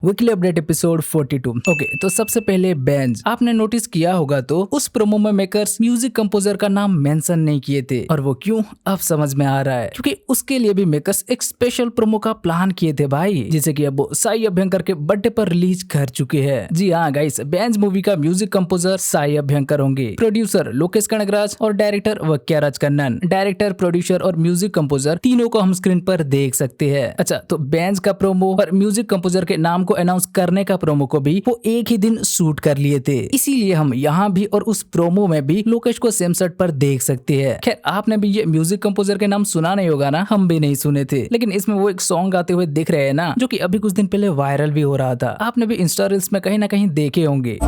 Weekly update episode 42। Okay, तो सबसे पहले बेंज आपने नोटिस किया होगा तो उस प्रोमो में मेकर्स म्यूजिक कंपोजर का नाम मेंशन नहीं किए थे, और वो क्यों अब समझ में आ रहा है, क्योंकि उसके लिए भी मेकर्स एक स्पेशल प्रोमो का प्लान किए थे भाई, जिसे कि अब वो साई अभ्यंकर के बर्थडे पर रिलीज कर चुके हैं। जी हाँ गाइस, बेंज मूवी का म्यूजिक कंपोजर साई अभ्यंकर होंगे, प्रोड्यूसर लोकेश कनगराज और डायरेक्टर वक्याराज कन्नन। डायरेक्टर, प्रोड्यूसर और म्यूजिक कंपोजर तीनों को हम स्क्रीन पर देख सकते हैं। अच्छा, तो बेंज का प्रोमो और म्यूजिक कंपोजर के नाम को अनाउंस करने का प्रोमो को भी वो एक ही दिन शूट कर लिए थे, इसीलिए हम यहाँ भी और उस प्रोमो में भी लोकेश को सेम सेट पर देख सकते हैं। खैर, आपने भी ये म्यूजिक कंपोजर के नाम सुना नहीं होगा ना, हम भी नहीं सुने थे, लेकिन इसमें वो एक सॉन्ग गाते हुए दिख रहे हैं ना, जो कि अभी कुछ दिन पहले वायरल भी हो रहा था। आपने भी इंस्टा रील्स में कहीं ना कहीं देखे होंगे।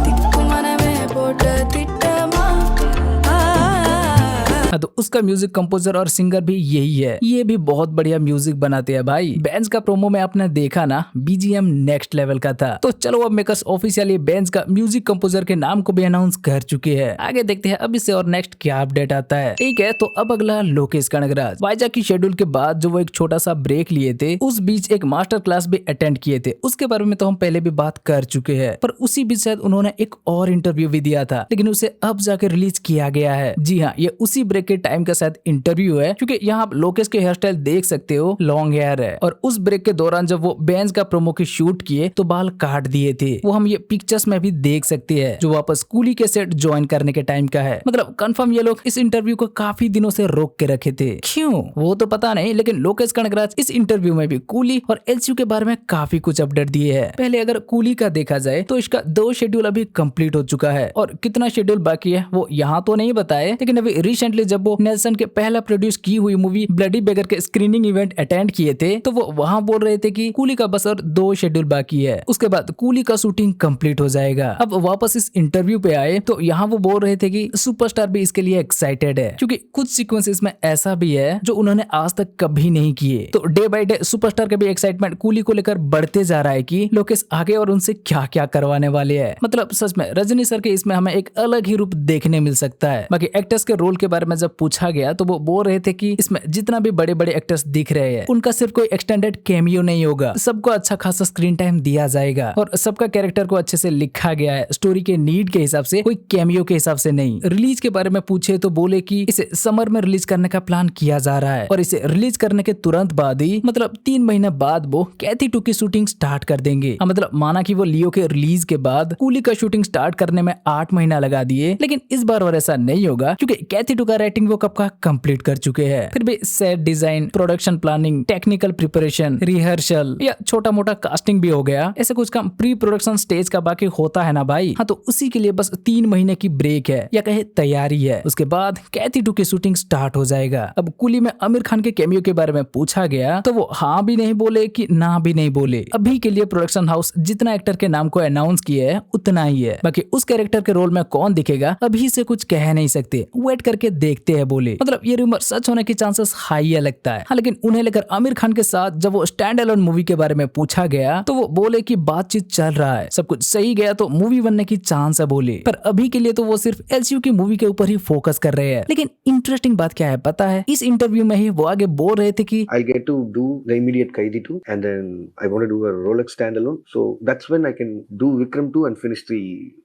तो उसका म्यूजिक कंपोजर और सिंगर भी यही है। ये भी बहुत बढ़िया म्यूजिक बनाते हैं भाई। बेंज का प्रोमो में आपने देखा ना, बीजीएम नेक्स्ट लेवल का था। तो चलो, अब मेकर्स ऑफिशियली बेंज का म्यूजिक कंपोजर के नाम को भी अनाउंस कर चुके हैं। आगे देखते हैं अब इससे और नेक्स्ट क्या अपडेट आता है। ठीक है, तो अब अगला लोकेश कनगराज। वाइजा की शेड्यूल के बाद जो वो एक छोटा सा ब्रेक लिए थे, उस बीच एक मास्टर क्लास भी अटेंड किए थे। उसके बारे में तो हम पहले भी बात कर चुके हैं, पर उसी बीच शायद उन्होंने एक और इंटरव्यू भी दिया था, लेकिन उसे अब जाके रिलीज किया गया है। जी हाँ, ये उसी ब्रेक के टाइम का शायद इंटरव्यू है, क्योंकि यहाँ आप लोकेश के हेयर स्टाइल देख सकते हो, लॉन्ग हेयर है। और उस ब्रेक के दौरान जब वो बेंज का प्रोमो की शूट किए तो बाल काट दिए थे। वो हम ये पिक्चर्स में भी देख सकते हैं, जो वापस कूली के सेट ज्वाइन करने के टाइम का है। मतलब कंफर्म ये लोग इस इंटरव्यू को काफी दिनों से रोक के रखे थे, क्यों वो तो पता नहीं, लेकिन लोकेश कनगराज इस इंटरव्यू में भी कूली और एलसीयू के बारे में काफी कुछ अपडेट दिए है। पहले अगर कूली का देखा जाए तो इसका 2 शेड्यूल अभी कंप्लीट हो चुका है, और कितना शेड्यूल बाकी है वो यहाँ तो नहीं बताए, लेकिन अभी रिसेंटली जब वो नेल्सन के पहला प्रोड्यूस की हुई मूवी ब्लडी बेगर के स्क्रीनिंग इवेंट अटेंड किए थे, तो वो वहां बोल रहे थे कि कूली का बस और 2 शेड्यूल बाकी है, उसके बाद कूली का शूटिंग कंप्लीट हो जाएगा। अब वापस इस इंटरव्यू पे आए तो यहाँ वो बोल रहे थे कि सुपरस्टार भी इसके लिए एक्साइटेड है, क्योंकि कुछ सीक्वेंसेस में ऐसा भी है जो उन्होंने आज तक कभी नहीं किए। तो डे बाय डे सुपरस्टार के भी एक्साइटमेंट कूली को लेकर बढ़ते जा रहा है कि लोकेश आगे और उनसे क्या क्या करवाने वाले हैं। मतलब सच में रजनी सर के इसमें हमें एक अलग ही रूप देखने मिल सकता है। बाकी एक्टर्स के रोल के बारे में जब पूछा गया तो वो बोल रहे थे कि इसमें जितना भी बड़े बड़े एक्टर्स दिख रहे हैं, उनका सिर्फ कोई एक्सटेंडेड कैमियो नहीं होगा, सबको अच्छा खासा स्क्रीन टाइम दिया जाएगा, और सबका कैरेक्टर को अच्छे से लिखा गया है, स्टोरी के नीड के हिसाब से, कोई कैमियो के हिसाब से नहीं। रिलीज के बारे में पूछे तो बोले कि इसे समर में रिलीज करने का प्लान किया जा रहा है, और इसे रिलीज करने के तुरंत बाद ही, मतलब 3 महीने बाद वो कैथी 2 की शूटिंग स्टार्ट कर देंगे। मतलब माना कि वो लियो के रिलीज के बाद कूली का शूटिंग स्टार्ट करने में 8 महीना लगा दिए, लेकिन इस बार और ऐसा नहीं होगा, क्योंकि कैथी 2 का राइटिंग वो कब का कंप्लीट कर चुके हैं। फिर भी set design, production planning, technical preparation, rehearsal या छोटा मोटा कास्टिंग भी हो गया, ऐसे कुछ काम प्री प्रोडक्शन स्टेज का बाकी होता है ना भाई। हाँ, तो उसी के लिए बस 3 महीने की ब्रेक है, या कहे तैयारी है। उसके बाद कैथी 2 की शूटिंग स्टार्ट हो जाएगा। अब कूली में आमिर खान के कैमियो के बारे में पूछा गया तो वो हाँ भी नहीं बोले कि ना भी नहीं बोले। अभी के लिए प्रोडक्शन हाउस जितना एक्टर के नाम को अनाउंस किया है उतना ही है, बाकी उस कैरेक्टर के रोल में कौन दिखेगा अभी से कुछ कह नहीं सकते, वेट करके देखते हैं बोले। मतलब ये रूमर सच होने की चांसेस हाई है लगता है। हाँ, लेकिन उन्हें लेकर आमिर खान के साथ जब वो स्टैंड अलोन मूवी के बारे में पूछा गया तो वो बोले कि बातचीत चल रहा है, सब कुछ सही गया तो मूवी बनने की चांस है बोले, पर अभी के लिए तो वो सिर्फ एलसीयू की मूवी के ऊपर ही फोकस कर रहे हैं। लेकिन इंटरेस्टिंग बात क्या है पता है, इस इंटरव्यू में ही वो आगे बोल रहे थे कि I get to do the immediate Kaidi 2 and then I want to do a Rolex standalone, so that's when I can do Vikram 2 and finish the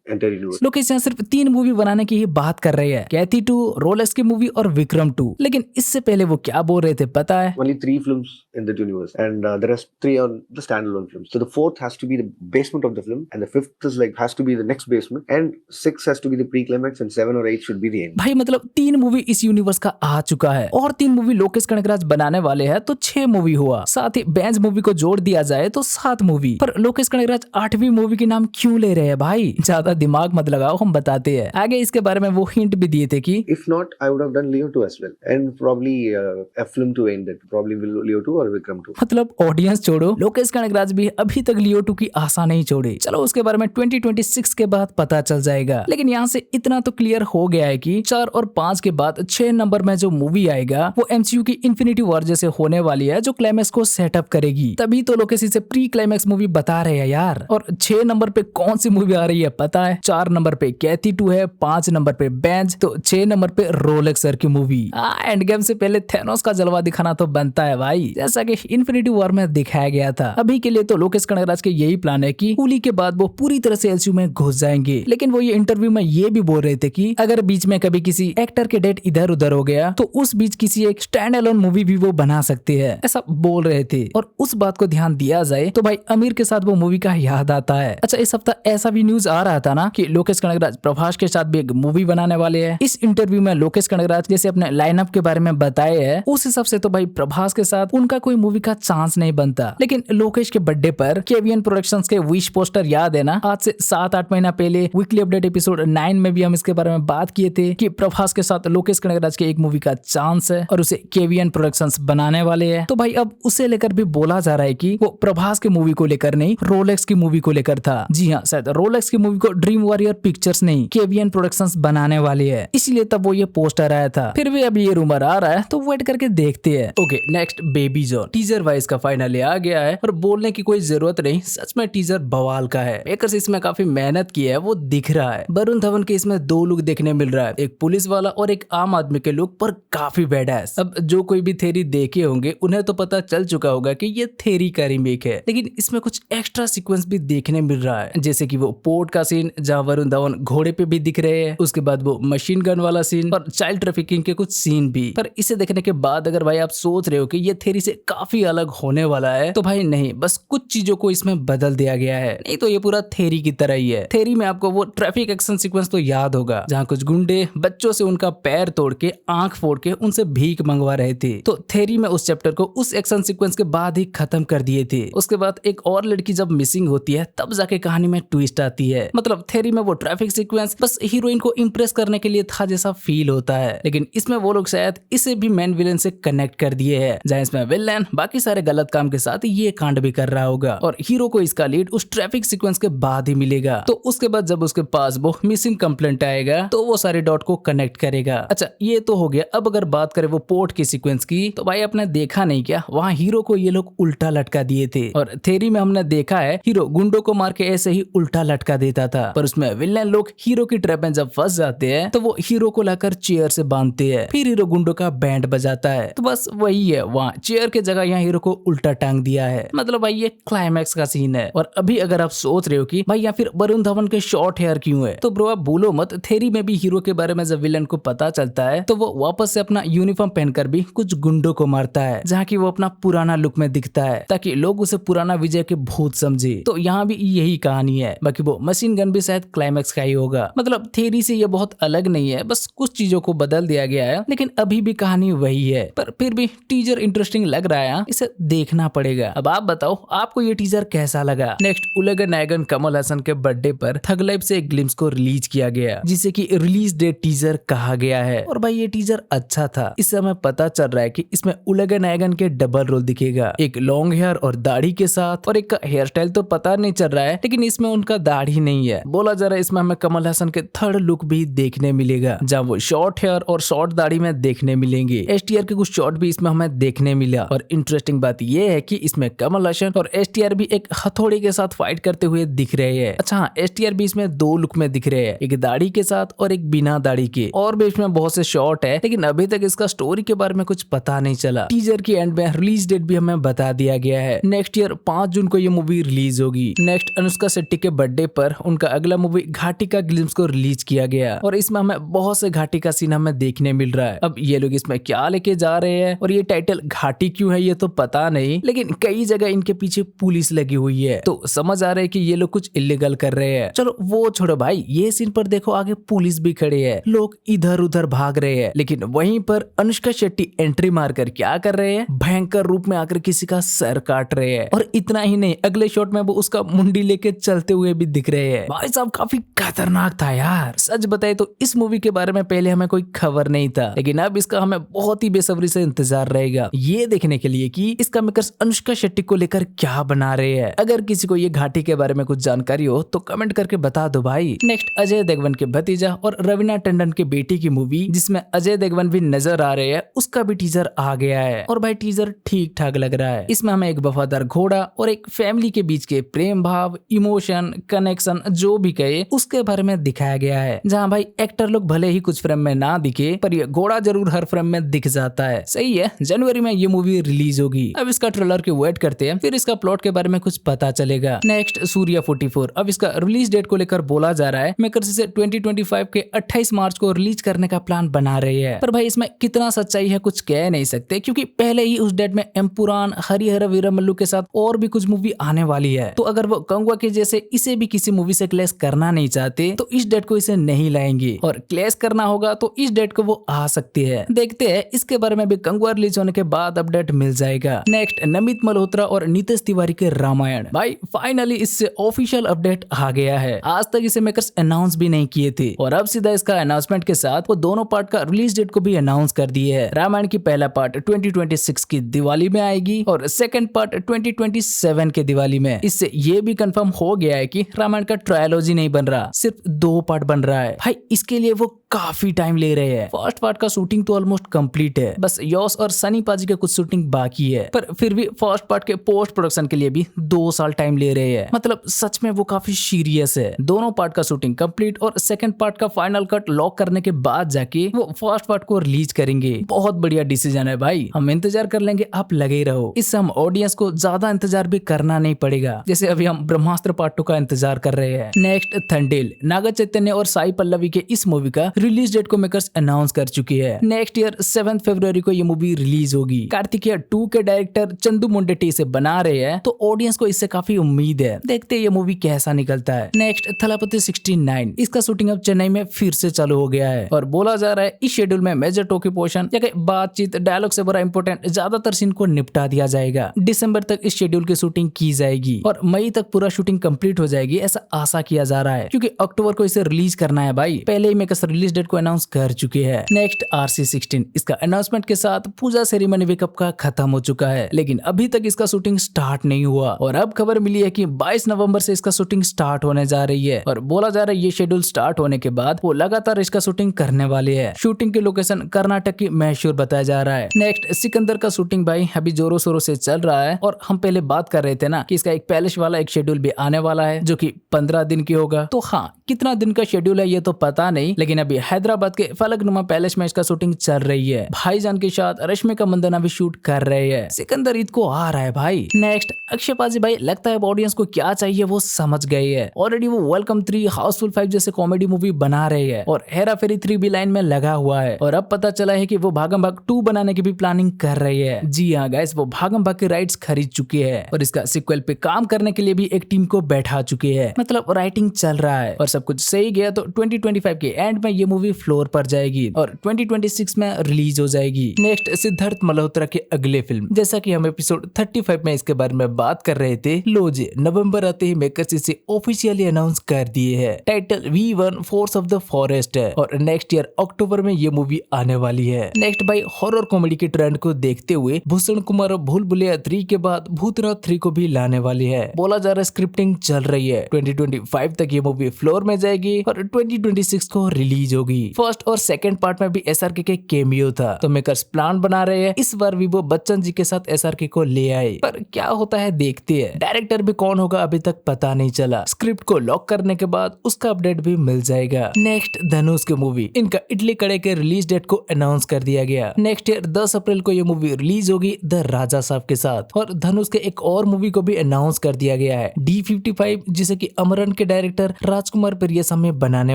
entire universe. Lokesh यहाँ सिर्फ 3 मूवी बनाने की ही बात कर रहे हैं, कैथी 2, रोलेक्स की मूवी और विक्रम 2। लेकिन इससे पहले वो क्या बोल रहे थे पता है, Only 3 films in that universe and the rest 3 are the standalone films. So the 4th has to be the basement of the film and the 5th is like has to be the next basement and 6 has to be the pre-climax and 7 or 8 should be the end. भाई मतलब 3 movie इस universe का आ चुका है, और 3 movie Lokesh Kanagaraj बनाने वाले हैं, तो 6 मूवी हुआ। साथ ही बेंज मूवी को जोड़ दिया जाए तो 7 मूवी। पर लोकेश कनगराज 8वीं मूवी के नाम क्यों ले रहे हैं भाई? ज्यादा दिमाग मत लगाओ, हम बताते हैं। आगे इसके बारे में वो हिंट भी दिए थे कि if not I would have done Leo 2 as well and probably a film to end it, probably Leo 2 or Vikram 2. मतलब ऑडियंस छोड़ो, लोकेश कनगराज भी अभी तक लियो 2 की आशा नहीं छोड़ी। चलो उसके बारे में 2026 के बाद पता चल जाएगा, लेकिन यहाँ से इतना तो क्लियर हो गया है कि 4 और 5 के बाद 6 नंबर में जो मूवी आएगा वो एमसीयू की इन्फिनिटी वॉर जैसे होने वाली है, जो क्लाइमैक्स को सेटअप करेगी। तभी तो लोकेश इसे प्री क्लाइमैक्स मूवी बता रहे हैं यार। और 6 नंबर पे कौन सी मूवी आ रही है पता है, 4 नंबर पे कैथी 2 है, 5 नंबर पे बेंज, तो 6 नंबर पे रोलेक्स सर की मूवी। एंड गेम से पहले थेनोस का जलवा दिखाना तो बनता है भाई, जैसा कि इन्फिनिटी वॉर में दिखाया गया था। अभी के लिए तो लोकेश कनगराज के यही प्लान है कि होली के बाद वो पूरी तरह से एलसीयू में घुस जाएंगे, लेकिन वो ये इंटरव्यू में ये भी बोल रहे थे कि अगर बीच में कभी किसी एक्टर के डेट इधर उधर हो गया तो उस बीच किसी एक स्टैंड अलोन मूवी भी वो बना सकते हैं, ऐसा बोल रहे थे। और उस बात को ध्यान दिया जाए तो भाई आमिर के साथ वो मूवी का याद आता है। अच्छा, इस हफ्ता ऐसा भी न्यूज आ रहा था ना कि लोकेश कनगराज प्रभास के साथ भी एक मूवी बनाने वाले हैं। इस इंटरव्यू में लोकेश कनगराज जैसे अपने लाइनअप के बारे में बताए हैं, उस हिसाब से तो भाई प्रभास के साथ उनका कोई मूवी का चांस नहीं बनता। लेकिन लोकेश के बर्थडे पर केवीएन प्रोडक्शंस के विश पोस्टर याद है ना, आज से 7-8 महीना पहले वीकली अपडेट एपिसोड 9 में भी हम इसके बारे में बात किए थे कि प्रभास के साथ लोकेश कनगराज के एक मूवी का चांस है और उसे केवीएन प्रोडक्शंस बनाने वाले हैं। तो भाई अब उसे लेकर भी बोला जा रहा है कि वो प्रभास की मूवी को लेकर नहीं, रोलेक्स की मूवी को लेकर था। जी हाँ, शायद रोलेक्स की मूवी को ड्रीम वॉरियर पिक्चर्स नहीं, केवीएन प्रोडक्शंस बनाने वाली है, इसलिए तब वो ये पोस्टर आया था। फिर भी अभी ये रूमर आ रहा है तो वेट करके देखते हैं। Okay, next baby John teaser wise का फाइनली आ गया है और बोलने की कोई जरूरत नहीं, सच में टीजर बवाल का है। मेकर्स इसमें काफी मेहनत की है, वो दिख रहा है। वरुण धवन के इसमें 2 लुक देखने मिल रहा है, एक पुलिस वाला और एक आम आदमी के लुक, पर काफी बैडएस। अब जो कोई भी थेरी देखे होंगे उन्हें तो पता चल चुका होगा कि ये थेरी का रीमेक है, लेकिन इसमें कुछ एक्स्ट्रा सीक्वेंस भी देखने मिल रहा है, जैसे कि वो पोर्ट का सीन जहाँ वरुण धवन घोड़े पे भी दिख रहे हैं, उसके बाद वो मशीन गन वाला सीन और चाइल्ड ट्रैफिकिंग के कुछ सीन भी। पर इसे देखने के बाद अगर भाई आप सोच रहे हो कि ये थेरी से काफी अलग होने वाला है, तो भाई नहीं, बस कुछ चीजों को इसमें बदल दिया गया है, नहीं तो ये पूरा थेरी की तरह ही है। थेरी में आपको वो ट्रैफिक एक्शन सीक्वेंस तो याद होगा जहाँ कुछ गुंडे बच्चों से उनका पैर तोड़ के आंख फोड़ के उनसे भीख मंगवा रहे थे, तो थेरी में उस चैप्टर को उस एक्शन सीक्वेंस के बाद ही खत्म कर दिए थे। उसके बाद एक और लड़की जब मिसिंग होती है तब जाके कहानी में ट्विस्ट आती है। मतलब थेरी में वो ट्रैफिक सीक्वेंस बस हीरोइन को इम्प्रेस करने के लिए था जैसा फील होता है, लेकिन इसमें वो लोग शायद इसे भी मेन विलेन से कनेक्ट कर दिए हैं, जहाँ इसमें विलेन बाकी सारे गलत काम के साथ ये कांड भी कर रहा होगा और हीरो को इसका लीड उस ट्रैफिक सीक्वेंस के बाद ही मिलेगा। तो उसके बाद जब उसके पास वो मिसिंग कंप्लेंट आएगा तो वो सारे डॉट को कनेक्ट करेगा। अच्छा, ये तो हो गया। अब अगर बात करें वो पोर्ट की सीक्वेंस की, तो भाई आपने देखा नहीं क्या, वहाँ हीरो को ये लोग उल्टा लटका दिए थे और थेरी में हमने देखा है हीरो गुंडों को मार के ऐसे ही उल्टा लटका देता था, पर उसमें विलेन लोग हीरो की ट्रैप में जब फंस जाते हैं तो वो हीरो को लाकर चेयर से बांधते हैं, फिर हीरो गुंडों का बैंड बजाता है। तो बस वही है, वहाँ चेयर के जगह यहाँ हीरो को उल्टा टांग दिया है। मतलब भाई ये क्लाइमैक्स का सीन है। और अभी अगर आप सोच रहे हो कि भाई या फिर वरुण धवन के शॉर्ट हेयर क्यों है, तो ब्रो आप भूलो मत, थेरी में भी हीरो के बारे में जब विलन को पता चलता है तो वो वापस से अपना यूनिफॉर्म पहनकर भी कुछ गुंडों को मारता है, जहाँ की वो अपना पुराना लुक में दिखता है ताकि लोग उसे पुराना विजय के भूत समझे। तो यहाँ भी यही कहानी है। बाकी वो मशीन गन भी शायद क्लाइमैक्स का ही होगा। मतलब थेरी से ये बहुत अलग नहीं है, बस कुछ चीजों को बदल दिया गया है, लेकिन अभी भी कहानी वही है। पर फिर भी टीजर इंटरेस्टिंग लग रहा है, इसे देखना पड़ेगा। अब आप बताओ आपको ये टीजर कैसा लगा। नेक्स्ट, उलगन नायगन कमल हसन के बर्थडे पर थग लाइफ से एक ग्लिम्स को रिलीज किया गया, जिसे कि रिलीज डेट टीजर कहा गया है। और भाई ये टीजर अच्छा था। इससे हमें पता चल रहा है कि इसमें उलगन नायगन के डबल रोल दिखेगा, एक लॉन्ग हेयर और दाढ़ी के साथ, और एक का हेयर स्टाइल तो पता नहीं चल रहा है, लेकिन इसमें उनका दाढ़ी नहीं है। बोला जा रहा है इसमें हमें कमल हसन के थर्ड लुक भी देखने मिलेगा, जहाँ वो शॉर्ट हेयर और शॉर्ट दाढ़ी में देखने मिलेंगे। एसटीआर के कुछ शॉट भी इसमें हमें देखने मिला। और इंटरेस्टिंग बात यह है कि इसमें कमल हसन और एसटीआर भी एक हथौड़े के साथ फाइट करते हुए दिख रहे हैं। अच्छा, एसटीआर भी इसमें 2 लुक में दिख रहे हैं, एक दाढ़ी के साथ और एक बिना दाढ़ी के। और भी इसमें बहुत से शॉट है, लेकिन अभी तक इसका स्टोरी के बारे में कुछ पता नहीं चला। टीजर की एंड में रिलीज डेट भी हमें बता दिया गया है, नेक्स्ट ईयर 5 जून को ये मूवी रिलीज होगी। नेक्स्ट, अनुष्का शेट्टी के बर्थडे पर उनका अगला मूवी घाटी का ग्लिम्स को रिलीज किया गया, और इसमें हमें बहुत से घाटी का सीन हमें देखने मिल रहा है। अब ये लोग इसमें क्या लेके जा रहे हैं और ये टाइटल घाटी क्यों है ये तो पता नहीं, लेकिन कई जगह इनके पीछे पुलिस लगी हुई है, तो समझ आ रहा है कि ये लोग कुछ इलीगल कर रहे हैं। चलो वो छोड़ो भाई, ये सीन पर देखो आगे पुलिस भी खड़े है, लोग इधर उधर भाग रहे हैं, लेकिन वहीं पर अनुष्का शेट्टी एंट्री मारकर क्या कर रहे हैं, भयंकर रूप में आकर किसी का सर काट रहे हैं। और इतना ही नहीं, अगले शॉट में वो उसका मुंडी लेके चलते हुए भी दिख रहे हैं। भाई साहब काफी खतरनाक था यार। सच बताए तो इस मूवी के बारे में पहले हमें कोई खबर नहीं था, लेकिन अब इसका हमें बहुत ही बेसब्री से इंतजार रहेगा ये देखने के लिए कि इसका मेकर्स अनुष्का शेट्टी को लेकर क्या बना रहे हैं। अगर किसी को ये घाटी के बारे में कुछ जानकारी हो तो कमेंट करके बता दो भाई। नेक्स्ट, अजय देवगन के भतीजा और रवीना टंडन के बेटी की मूवी जिसमें अजय देवगन भी नजर आ रहे हैं, उसका भी टीजर आ गया है। और भाई टीजर ठीक ठाक लग रहा है। इसमें हमें एक वफादार घोड़ा और एक फैमिली के बीच के प्रेम भाव, इमोशन, कनेक्शन जो जो भी कहे उसके बारे में दिखाया गया है, जहाँ भाई एक्टर लोग भले ही कुछ फ्रेम में ना दिखे पर ये घोड़ा जरूर हर फ्रेम में दिख जाता है। सही है, जनवरी में ये मूवी रिलीज होगी। अब इसका ट्रेलर की वेट करते हैं, फिर इसका प्लॉट के बारे में कुछ पता चलेगा। नेक्स्ट सूर्या 44, अब इसका रिलीज डेट को लेकर बोला जा रहा है मेकर्स इसे 2025 के 28 मार्च को रिलीज करने का प्लान बना रही है, पर भाई इसमें कितना सच्चाई है कुछ कह नहीं सकते, क्योंकि पहले ही उस डेट में एम्पुरान, हरिहर वीरमल्लू के साथ और भी कुछ मूवी आने वाली है। तो अगर वो कंगवा के जैसे इसे भी किसी मूवी से क्लैश करना नहीं चाहते तो इस डेट को इसे नहीं लाएंगे, और क्लैश करना होगा तो इस डेट को वो आ सकती है। देखते हैं, इसके बारे में भी कंगवा रिलीज होने के बाद अपडेट मिल जाएगा। नेक्स्ट नमित मल्होत्रा और नीतीश तिवारी के रामायण, भाई फाइनली इससे ऑफिशियल अपडेट आ गया है। आज तक इसे मेकर्स अनाउंस भी नहीं किए थे, और अब सीधा इसका अनाउंसमेंट के साथ वो दोनों पार्ट का रिलीज डेट को भी अनाउंस कर दिए है। रामायण की पहला पार्ट 2026 की दिवाली में आएगी और सेकंड पार्ट 2027 के दिवाली में। इससे ये भी कंफर्म हो गया है कि रामायण का ट्रायलॉजी नहीं बन रहा, सिर्फ 2 पार्ट बन रहा है। भाई इसके लिए वो काफी टाइम ले रहे हैं। फर्स्ट पार्ट का शूटिंग तो ऑलमोस्ट कंप्लीट है, बस यश और सनी पाजी का कुछ शूटिंग बाकी है, पर फिर भी फर्स्ट पार्ट के पोस्ट प्रोडक्शन के लिए भी 2 साल टाइम ले रहे हैं। मतलब सच में वो काफी सीरियस है। दोनों पार्ट का शूटिंग कंप्लीट और सेकंड पार्ट का फाइनल कट लॉक करने के बाद जाके वो फर्स्ट पार्ट को रिलीज करेंगे। बहुत बढ़िया डिसीजन है भाई, हम इंतजार कर लेंगे, आप लगे रहो। इससे हम ऑडियंस को ज्यादा इंतजार भी करना नहीं पड़ेगा, जैसे अभी हम ब्रह्मास्त्र पार्ट 2 का इंतजार कर रहे हैं। नेक्स्ट थंडेल, नागा चैतन्य और साई पल्लवी के इस मूवी का रिलीज डेट को मेकर्स अनाउंस कर चुकी है। नेक्स्ट ईयर 7 फरवरी को ये मूवी रिलीज होगी। कार्तिकेय 2 के डायरेक्टर चंदू मुंडेटी इसे बना रहे हैं, तो ऑडियंस को इससे काफी उम्मीद है। देखते हैं ये मूवी कैसा निकलता है। नेक्स्ट थलापति 69, इसका शूटिंग अब चेन्नई में फिर से चालू हो गया है, और बोला जा रहा है इस शेड्यूल में मेजर टॉकी पोर्शन या बातचीत डायलॉग से बड़ा इंपोर्टेंट ज्यादातर सीन को निपटा दिया जाएगा। दिसंबर तक इस शेड्यूल की शूटिंग की जाएगी और मई तक पूरा शूटिंग कंप्लीट हो जाएगी, ऐसा आशा किया जा रहा है, क्योंकि अक्टूबर को इसे रिलीज करना है। भाई पहले ही मेकर्स रिलीज डेट को अनाउंस कर चुके हैं। नेक्स्ट RC16, इसका अनाउंसमेंट के साथ पूजा सेरेमनी वेकअप का खत्म हो चुका है, लेकिन अभी तक इसका शूटिंग स्टार्ट नहीं हुआ, और अब खबर मिली है कि 22 नवंबर से इसका शूटिंग स्टार्ट होने जा रही है, और बोला जा रहा है ये शेड्यूल स्टार्ट होने के बाद वो लगातार इसका शूटिंग करने वाले हैं। शूटिंग की लोकेशन कर्नाटक की मैसूर बताया जा रहा है। नेक्स्ट सिकंदर का शूटिंग भाई अभी जोरों शोरों से चल रहा है, और हम पहले बात कर रहे थे ना कि इसका एक पैलेस वाला एक शेड्यूल भी आने वाला है जो कि 15 दिन की होगा। तो हाँ, कितना दिन का शेड्यूल है ये तो पता नहीं, लेकिन अभी हैदराबाद के फलकनुमा पैलेस में इसका शूटिंग चल रही है। भाईजान के साथ रश्मिका मंदाना भी शूट कर रहे हैं। सिकंदर ईद को आ रहा है भाई। नेक्स्ट अक्षय पाजी, भाई लगता है ऑडियंस को क्या चाहिए वो समझ गए है। ऑलरेडी वो वेलकम 3, हाउसफुल 5 जैसे कॉमेडी मूवी बना रहे हैं, और हेरा फेरी 3 भी लाइन में लगा हुआ है, और अब पता चला है कि वो भागम भाग 2 बनाने की भी प्लानिंग कर रही है। जी हाँ गाइस, वो भागम भाग के राइट्स खरीद चुके हैं, और इसका सीक्वल पे काम करने के लिए भी एक टीम को बैठा चुके हैं। मतलब राइटिंग चल रहा है, और सब कुछ सही गया तो 2025 के एंड में ये मूवी फ्लोर पर जाएगी और 2026 में रिलीज हो जाएगी। नेक्स्ट सिद्धार्थ मल्होत्रा के अगले फिल्म, जैसा कि हम एपिसोड 35 में इसके बारे में बात कर रहे थे, लोजे नवंबर आते ही मेकर्स इसे ऑफिशियली अनाउंस कर दिए है। Title V1 force of the forest है, और नेक्स्ट ईयर अक्टूबर में ये मूवी आने वाली है। नेक्स्ट भाई हॉरर कॉमेडी के ट्रेंड को देखते हुए भूषण कुमार भूल भुलैया 3 के बाद भूतनाथ 3 को भी लाने वाली है। बोला जा रहा है स्क्रिप्टिंग चल रही है, 2025 तक ये मूवी फ्लोर में जाएगी और 2026 को रिलीज होगी। फर्स्ट और सेकंड पार्ट में भी SRK के कैमियो था, तो मेकर्स प्लान बना रहे हैं इस बार भी वो बच्चन जी के साथ SRK को ले आए, पर क्या होता है देखते हैं। डायरेक्टर भी कौन होगा अभी तक पता नहीं चला। स्क्रिप्ट को लॉक करने के बाद उसका अपडेट भी मिल जाएगा। नेक्स्ट धनुष की मूवी, इनका इडली कड़े के रिलीज डेट को अनाउंस कर दिया गया। नेक्स्ट ईयर 10 अप्रैल को ये मूवी रिलीज होगी द राजा साहब के साथ, और धनुष के एक और मूवी को भी अनाउंस कर दिया गया है, D55, जिसे कि अमरन के डायरेक्टर राजकुमार पेरियासामी बनाने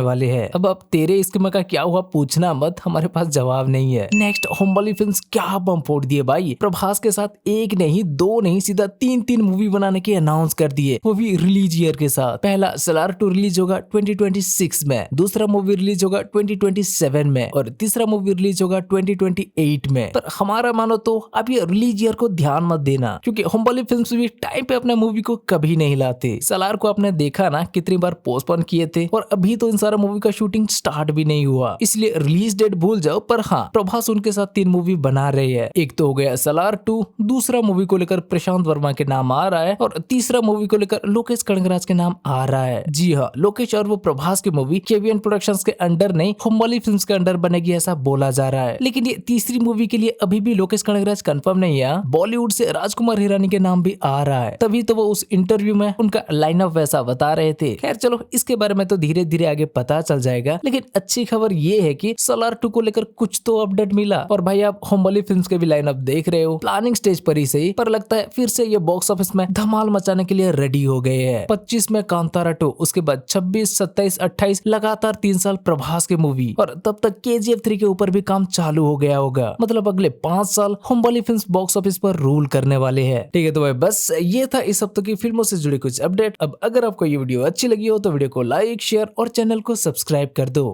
वाले हैं। अब तेरे इसके का क्या हुआ पूछना मत, हमारे पास जवाब नहीं है। नेक्स्ट होमबाली फिल्म्स क्या बम फोड़ दिए भाई, प्रभास के साथ एक नहीं 2 नहीं सीधा 3 मूवी बनाने के अनाउंस कर दिए, वो भी रिलीज ईयर के साथ। पहला सलार 2 रिलीज होगा 2026 में, दूसरा मूवी रिलीज होगा 2027 में, और तीसरा मूवी रिलीज होगा 2028 में। पर हमारा मानो तो अब ये रिलीज ईयर को ध्यान मत देना, क्योंकि होमबाली फिल्म्स भी टाइम पे अपने मूवी को कभी नहीं लाते। सलार को आपने देखा ना कितनी बार पोस्टपोन किए थे, और अभी तो इन सारा मूवी का शूटिंग स्टार्ट भी भी नहीं हुआ, इसलिए रिलीज डेट भूल जाओ। पर हाँ, प्रभास उनके साथ 3 मूवी बना रहे हैं। एक तो हो गया सलार 2, दूसरा मूवी को लेकर प्रशांत वर्मा के नाम आ रहा है और तीसरा मूवी को लेकर लोकेश कनगराज के नाम आ रहा है। जी हाँ, लोकेश और वो प्रभास की मूवी केवीएन प्रोडक्शंस के अंडर नहीं, होमवाली फिल्म्स के अंडर बनेगी ऐसा बोला जा रहा है। लेकिन ये तीसरी मूवी के लिए अभी भी लोकेश कनगराज कंफर्म नहीं है। बॉलीवुड से राजकुमार हिरानी के नाम भी आ रहा है, तभी तो वो उस इंटरव्यू में उनका लाइनअप वैसा बता रहे थे। खैर चलो, इसके बारे में तो धीरे धीरे आगे पता चल जाएगा। लेकिन अच्छी खबर ये है कि सलार 2 को लेकर कुछ तो अपडेट मिला। और भाई आप होमवाली फिल्म्स के भी लाइनअप देख रहे हो, प्लानिंग स्टेज पर ही सही, पर लगता है फिर से ये बॉक्स ऑफिस में धमाल मचाने के लिए रेडी हो गए हैं। 25 में कांतारा 2, उसके बाद 26, 27, 28 लगातार 3 साल प्रभास की मूवी, और तब तक KGF 3 के ऊपर भी काम चालू हो गया होगा। मतलब अगले 5 साल होमवाली फिल्म्स बॉक्स ऑफिस पर रूल करने वाले हैं। ठीक है, तो भाई बस ये था इस हफ्ते की फिल्मों से जुड़ी कुछ अपडेट। अब अगर आपको ये वीडियो अच्छी लगी हो तो वीडियो को लाइक, शेयर और चैनल को सब्सक्राइब कर दो।